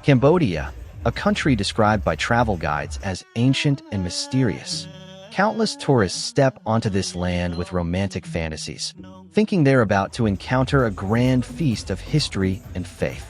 Cambodia, a country described by travel guides as ancient and mysterious. Countless tourists step onto this land with romantic fantasies, thinking they're about to encounter a grand feast of history and faith.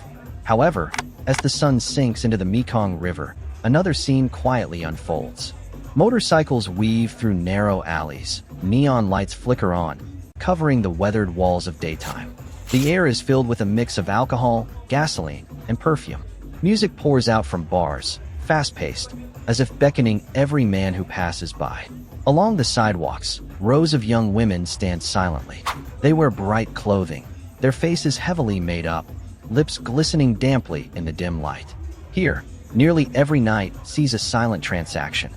However, as the sun sinks into the Mekong River, another scene quietly unfolds. Motorcycles weave through narrow alleys, neon lights flicker on, covering the weathered walls of daytime. The air is filled with a mix of alcohol, gasoline, and perfume. Music pours out from bars, fast-paced, as if beckoning every man who passes by. Along the sidewalks, rows of young women stand silently. They wear bright clothing, their faces heavily made up, lips glistening damply in the dim light. Here, nearly every night sees a silent transaction.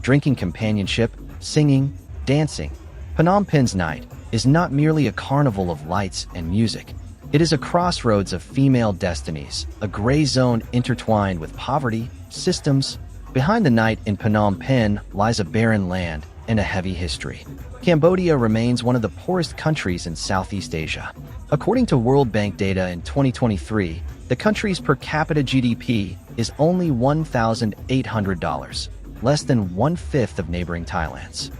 Drinking companionship, singing, dancing. Phnom Penh's night is not merely a carnival of lights and music. It is a crossroads of female destinies, a gray zone intertwined with poverty, systems. Behind the night in Phnom Penh lies a barren land and a heavy history. Cambodia remains one of the poorest countries in Southeast Asia. According to World Bank data in 2023, the country's per capita GDP is only $1,800, less than one-fifth of neighboring Thailand's.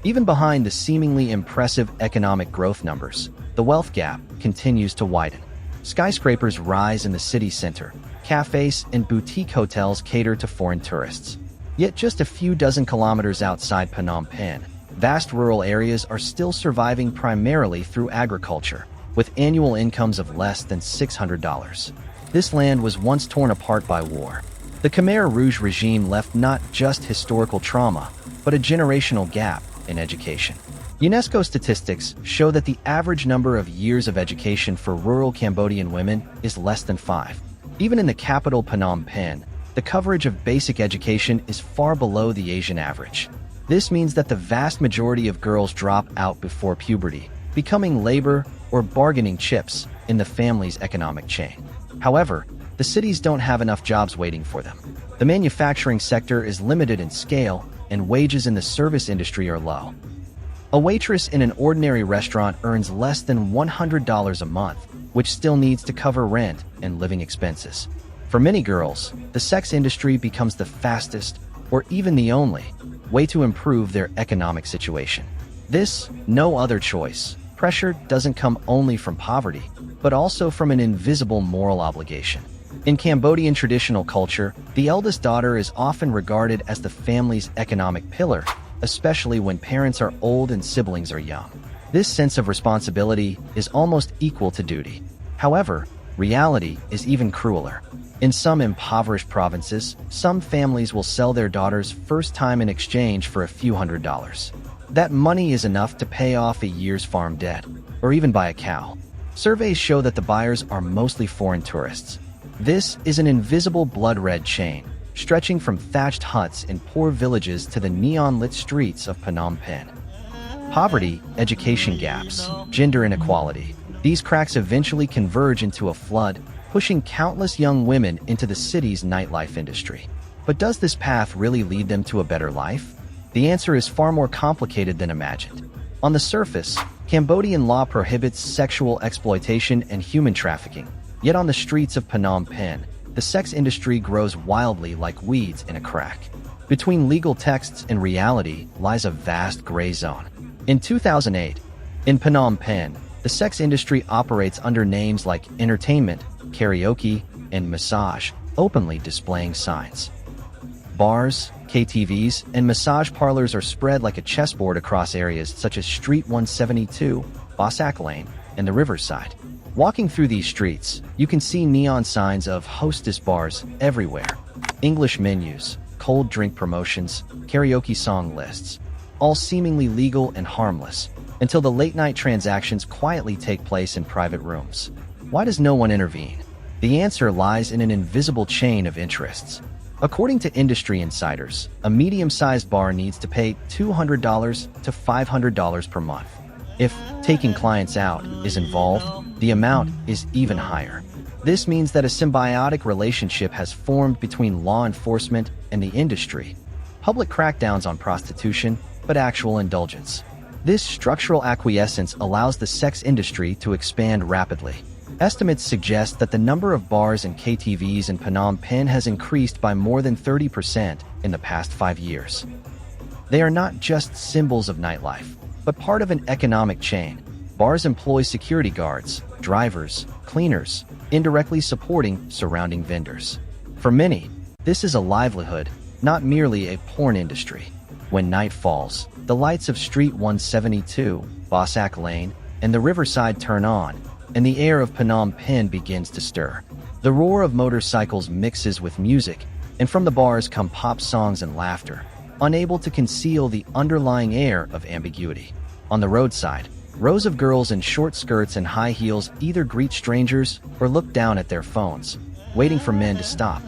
Even behind the seemingly impressive economic growth numbers, the wealth gap continues to widen. Skyscrapers rise in the city center. Cafes and boutique hotels cater to foreign tourists. Yet just a few dozen kilometers outside Phnom Penh, vast rural areas are still surviving primarily through agriculture, with annual incomes of less than $600. This land was once torn apart by war. The Khmer Rouge regime left not just historical trauma, but a generational gap in education. UNESCO statistics show that the average number of years of education for rural Cambodian women is less than 5. Even in the capital Phnom Penh, the coverage of basic education is far below the Asian average. This means that the vast majority of girls drop out before puberty, becoming labor or bargaining chips in the family's economic chain. However, the cities don't have enough jobs waiting for them. The manufacturing sector is limited in scale, and wages in the service industry are low. A waitress in an ordinary restaurant earns less than $100 a month, which still needs to cover rent and living expenses. For many girls, the sex industry becomes the fastest, or even the only, way to improve their economic situation. This, no other choice. Pressure doesn't come only from poverty, but also from an invisible moral obligation. In Cambodian traditional culture, the eldest daughter is often regarded as the family's economic pillar, especially when parents are old and siblings are young. This sense of responsibility is almost equal to duty. However, reality is even crueler. In some impoverished provinces, some families will sell their daughters first time in exchange for a few $100s. That money is enough to pay off a year's farm debt, or even buy a cow. Surveys show that the buyers are mostly foreign tourists. This is an invisible blood-red chain, stretching from thatched huts in poor villages to the neon-lit streets of Phnom Penh. Poverty, education gaps, gender inequality. These cracks eventually converge into a flood, pushing countless young women into the city's nightlife industry. But does this path really lead them to a better life? The answer is far more complicated than imagined. On the surface, Cambodian law prohibits sexual exploitation and human trafficking. Yet on the streets of Phnom Penh, the sex industry grows wildly like weeds in a crack. Between legal texts and reality lies a vast gray zone. In 2008, in Phnom Penh, the sex industry operates under names like entertainment, karaoke, and massage, openly displaying signs. Bars, KTVs, and massage parlors are spread like a chessboard across areas such as Street 172, Bossack Lane, and the Riverside. Walking through these streets, you can see neon signs of hostess bars everywhere. English menus, cold drink promotions, karaoke song lists, all seemingly legal and harmless, until the late-night transactions quietly take place in private rooms. Why does no one intervene? The answer lies in an invisible chain of interests. According to industry insiders, a medium-sized bar needs to pay $200 to $500 per month. If taking clients out is involved, the amount is even higher. This means that a symbiotic relationship has formed between law enforcement and the industry. Public crackdowns on prostitution, but actual indulgence. This structural acquiescence allows the sex industry to expand rapidly. Estimates suggest that the number of bars and KTVs in Phnom Penh has increased by more than 30% in the past 5 years. They are not just symbols of nightlife, but part of an economic chain. Bars employ security guards, drivers, cleaners, indirectly supporting surrounding vendors. For many, this is a livelihood, not merely a porn industry. When night falls, the lights of Street 172, Bossack Lane, and the Riverside turn on, and the air of Phnom Penh begins to stir. The roar of motorcycles mixes with music, and from the bars come pop songs and laughter, unable to conceal the underlying air of ambiguity. On the roadside, rows of girls in short skirts and high heels either greet strangers or look down at their phones, waiting for men to stop.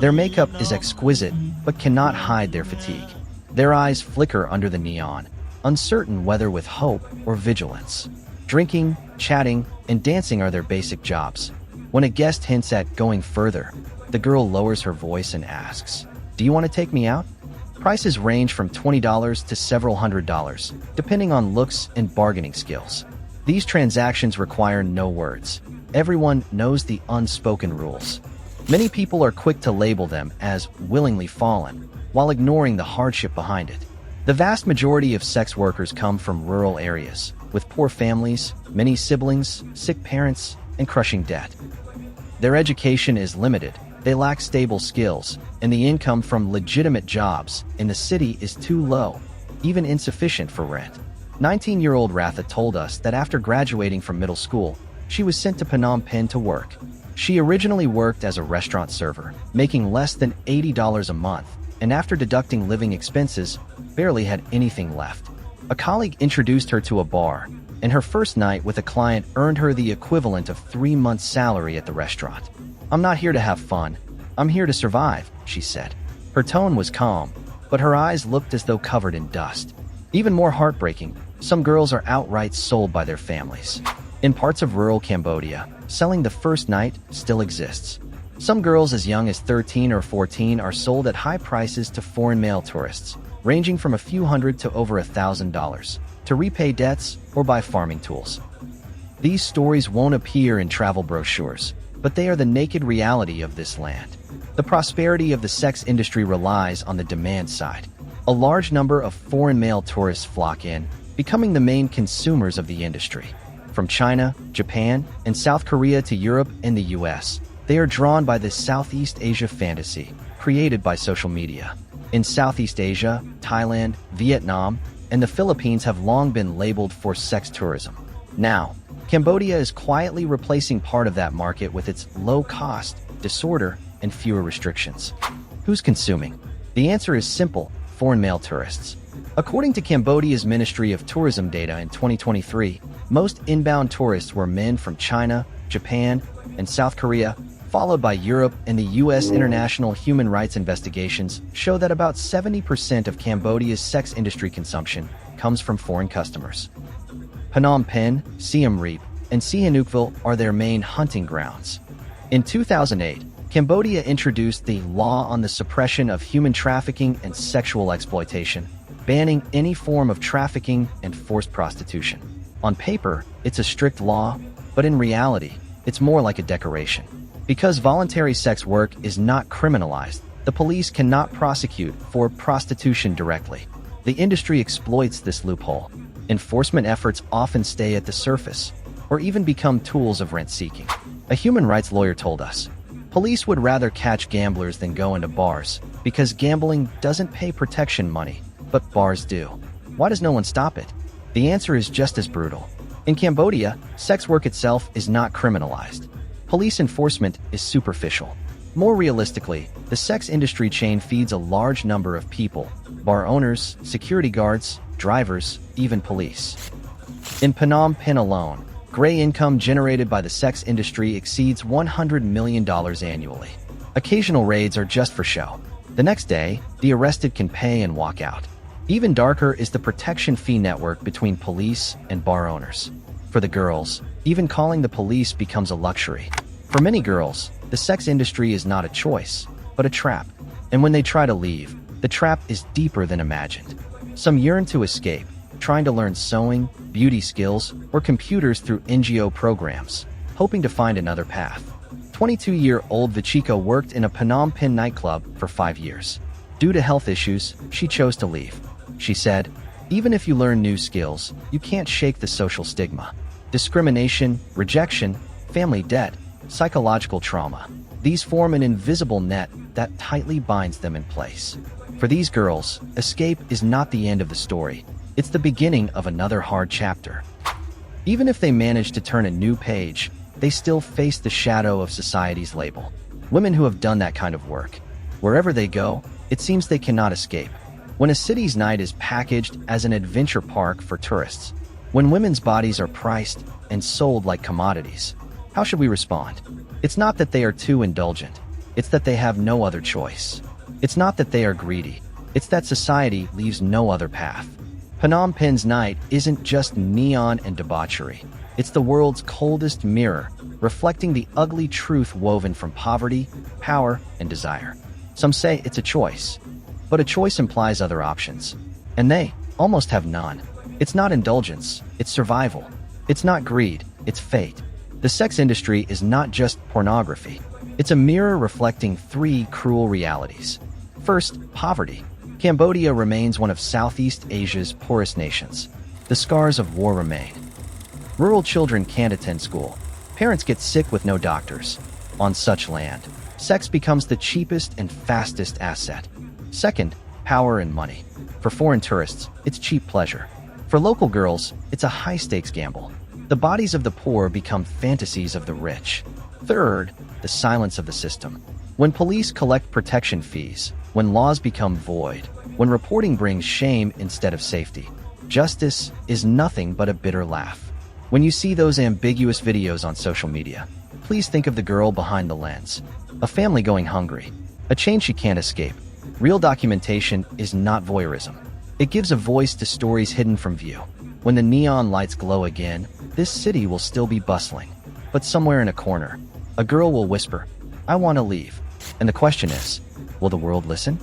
Their makeup is exquisite, but cannot hide their fatigue. Their eyes flicker under the neon, uncertain whether with hope or vigilance. Drinking, chatting, and dancing are their basic jobs. When a guest hints at going further, the girl lowers her voice and asks, "Do you want to take me out?" Prices range from $20 to several $100s, depending on looks and bargaining skills. These transactions require no words. Everyone knows the unspoken rules. Many people are quick to label them as willingly fallen, while ignoring the hardship behind it. The vast majority of sex workers come from rural areas, with poor families, many siblings, sick parents, and crushing debt. Their education is limited, they lack stable skills, and the income from legitimate jobs in the city is too low, even insufficient for rent. 19-year-old Ratha told us that after graduating from middle school, she was sent to Phnom Penh to work. She originally worked as a restaurant server, making less than $80 a month, and after deducting living expenses, barely had anything left. A colleague introduced her to a bar, and her first night with a client earned her the equivalent of 3 months' salary at the restaurant. "I'm not here to have fun. I'm here to survive," she said. Her tone was calm, but her eyes looked as though covered in dust. Even more heartbreaking, some girls are outright sold by their families. In parts of rural Cambodia, selling the first night still exists. Some girls as young as 13 or 14 are sold at high prices to foreign male tourists, ranging from a few hundred to over $1,000, to repay debts or buy farming tools. These stories won't appear in travel brochures, but they are the naked reality of this land. The prosperity of the sex industry relies on the demand side. A large number of foreign male tourists flock in, becoming the main consumers of the industry. From China, Japan, and South Korea to Europe and the US, they are drawn by this Southeast Asia fantasy, created by social media. In Southeast Asia, Thailand, Vietnam, and the Philippines have long been labeled for sex tourism. Now, Cambodia is quietly replacing part of that market with its low cost, disorder, and fewer restrictions. Who's consuming? The answer is simple: foreign male tourists. According to Cambodia's Ministry of Tourism data in 2023, most inbound tourists were men from China, Japan, and South Korea, followed by Europe and the U.S. International Human Rights investigations show that about 70% of Cambodia's sex industry consumption comes from foreign customers. Phnom Penh, Siem Reap, and Sihanoukville are their main hunting grounds. In 2008, Cambodia introduced the Law on the Suppression of Human Trafficking and Sexual Exploitation, banning any form of trafficking and forced prostitution. On paper, it's a strict law, but in reality, it's more like a decoration. Because voluntary sex work is not criminalized, the police cannot prosecute for prostitution directly. The industry exploits this loophole. Enforcement efforts often stay at the surface, or even become tools of rent-seeking. A human rights lawyer told us, "Police would rather catch gamblers than go into bars, because gambling doesn't pay protection money, but bars do. Why does no one stop it?" The answer is just as brutal. In Cambodia, sex work itself is not criminalized. Police enforcement is superficial. More realistically, the sex industry chain feeds a large number of people: bar owners, security guards, drivers, even police. In Phnom Penh alone, gray income generated by the sex industry exceeds $100 million annually. Occasional raids are just for show. The next day, the arrested can pay and walk out. Even darker is the protection fee network between police and bar owners. For the girls, even calling the police becomes a luxury. For many girls, the sex industry is not a choice, but a trap. And when they try to leave, the trap is deeper than imagined. Some yearn to escape, trying to learn sewing, beauty skills, or computers through NGO programs. hoping to find another path. 22-year-old Vichiko worked in a Phnom Penh nightclub for 5 years. Due to health issues, she chose to leave. She said, "Even if you learn new skills, you can't shake the social stigma. Discrimination, rejection, family debt, psychological trauma. These form an invisible net that tightly binds them in place." For these girls, escape is not the end of the story. It's the beginning of another hard chapter. Even if they manage to turn a new page, they still face the shadow of society's label. Women who have done that kind of work, wherever they go, it seems they cannot escape. When a city's night is packaged as an adventure park for tourists, when women's bodies are priced and sold like commodities, how should we respond? It's not that they are too indulgent. It's that they have no other choice. It's not that they are greedy. It's that society leaves no other path. Phnom Penh's night isn't just neon and debauchery. It's the world's coldest mirror, reflecting the ugly truth woven from poverty, power, and desire. Some say it's a choice, but a choice implies other options, and they almost have none. It's not indulgence, it's survival. It's not greed, it's fate. The sex industry is not just pornography. It's a mirror reflecting 3 cruel realities. First, poverty. Cambodia remains one of Southeast Asia's poorest nations. The scars of war remain. Rural children can't attend school. Parents get sick with no doctors. On such land, sex becomes the cheapest and fastest asset. Second, power and money. For foreign tourists, it's cheap pleasure. For local girls, it's a high-stakes gamble. The bodies of the poor become fantasies of the rich. Third, the silence of the system. When police collect protection fees, when laws become void, when reporting brings shame instead of safety, justice is nothing but a bitter laugh. When you see those ambiguous videos on social media, please think of the girl behind the lens. A family going hungry, a chain she can't escape. Real documentation is not voyeurism. It gives a voice to stories hidden from view. When the neon lights glow again, this city will still be bustling. But somewhere in a corner, a girl will whisper, "I want to leave." And the question is, will the world listen?